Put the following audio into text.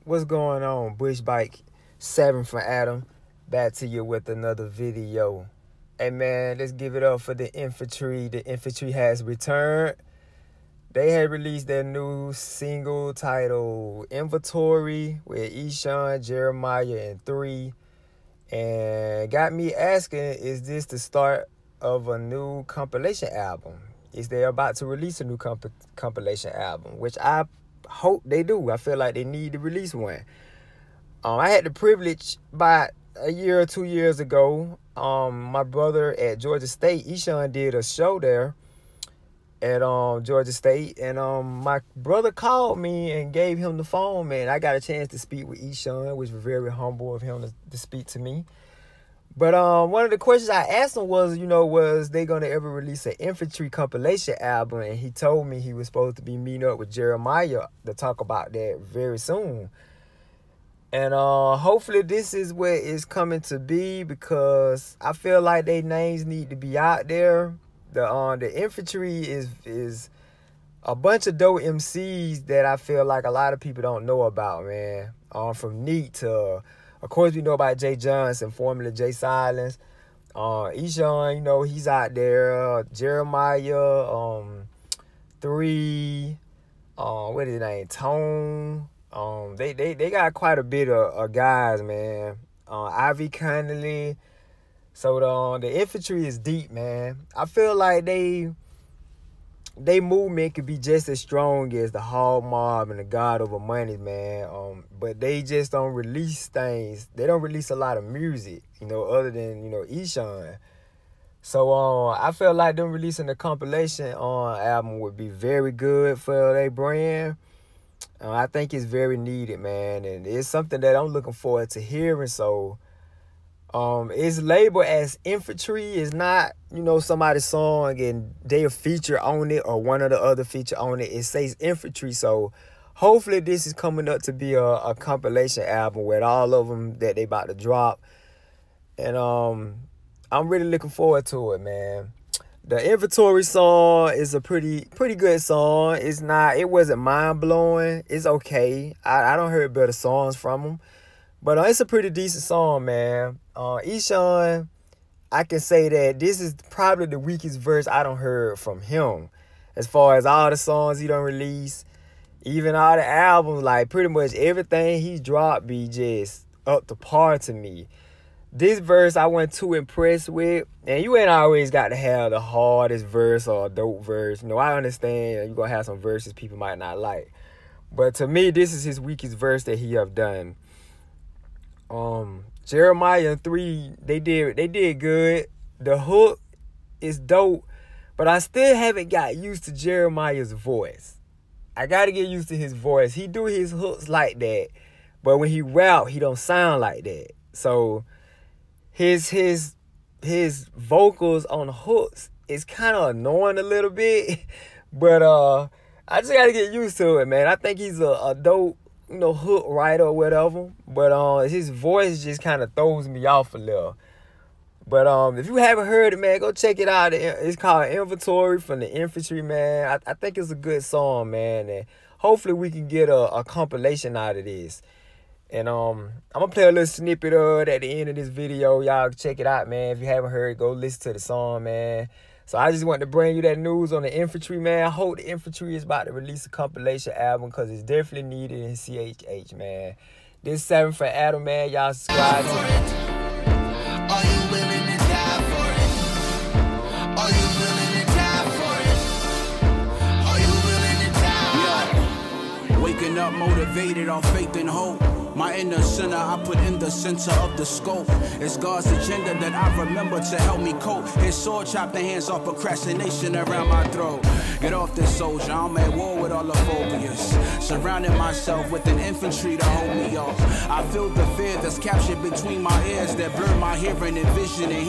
What's going on? Bush Bike 7 from Adam. Back to you with another video. Hey man, let's give it up for the Infantry. The Infantry has returned. They had released their new single titled Inventory with Eshawn, Jeremiah, and NFTRY. And got me asking, is this the start of a new compilation album? Is they about to release a new compilation album? Which I hope they do. I feel like they need to release one. I had the privilege about a year or 2 years ago. My brother at Georgia State, Eshawn, did a show there at Georgia State, and my brother called me and gave him the phone, man. I got a chance to speak with Eshawn, which was very humble of him to speak to me. But one of the questions I asked him was, was they going to ever release an Infantry compilation album? And he told me he was supposed to be meeting up with Jeremiah to talk about that very soon. And hopefully this is what it's coming to be, because I feel like their names need to be out there. The Infantry is a bunch of dope MCs that I feel like a lot of people don't know about, man. From Neat to, of course, we know about Jay Johnson, formerly Jay Silence. Eshawn, he's out there. Jeremiah, NFTRY, what is his name? Tone. They got quite a bit of guys, man. Ivy Connolly. So the Infantry is deep, man. I feel like they movement could be just as strong as the Hog Mob and the God Over Money, man. But they just don't release things. They don't release a lot of music, other than, Eshawn. So I feel like them releasing a compilation album would be very good for their brand. I think it's very needed, man. And it's something that I'm looking forward to hearing. So it's labeled as Infantry. It's not, somebody's song and they a feature on it or one of the other feature on it. It says Infantry. So hopefully this is coming up to be a compilation album with all of them that they about to drop. And I'm really looking forward to it, man. The Inventory song is a pretty good song. It wasn't mind-blowing. It's okay. I don't hear better songs from them. But it's a pretty decent song, man. Eshawn, I can say that this is probably the weakest verse I done heard from him. As far as all the songs he done release, even all the albums, like pretty much everything he dropped be just up to par to me. This verse I wasn't too impressed with. And you ain't always got to have the hardest verse or a dope verse. I understand you're going to have some verses people might not like. But to me, this is his weakest verse that he have done. Jeremiah and NFTRY, they did good. The hook is dope, but I still haven't got used to Jeremiah's voice. I gotta get used to his voice. He do his hooks like that, but when he rap, he don't sound like that. So his vocals on the hooks is kind of annoying a little bit, but I just gotta get used to it, man. I think he's a dope, hook writer or whatever, but his voice just kind of throws me off a little. But if you haven't heard it, man, go check it out. It's called Inventory from the Infantry, man. I think it's a good song, man, and hopefully we can get a compilation out of this. And I'm gonna play a little snippet of it at the end of this video. Y'all check it out, man. If you haven't heard it, go listen to the song, man. So I just wanted to bring you that news on the Infantry, man. I hope the Infantry is about to release a compilation album, because it's definitely needed in CHH, man. This 7 for Adam, man. Y'all subscribe to me. Are you willing to die for it? Are you willing to die for it? Are you willing to die? Yeah. Waking up motivated on faith and hope. My inner sinner I put in the center of the scope. It's God's agenda that I remember to help me cope. His sword chopped the hands off procrastination around my throat. Get off this soldier, I'm at war with all the phobias. Surrounding myself with an infantry to hold me off. I feel the fear that's captured between my ears that blur my hearing and vision.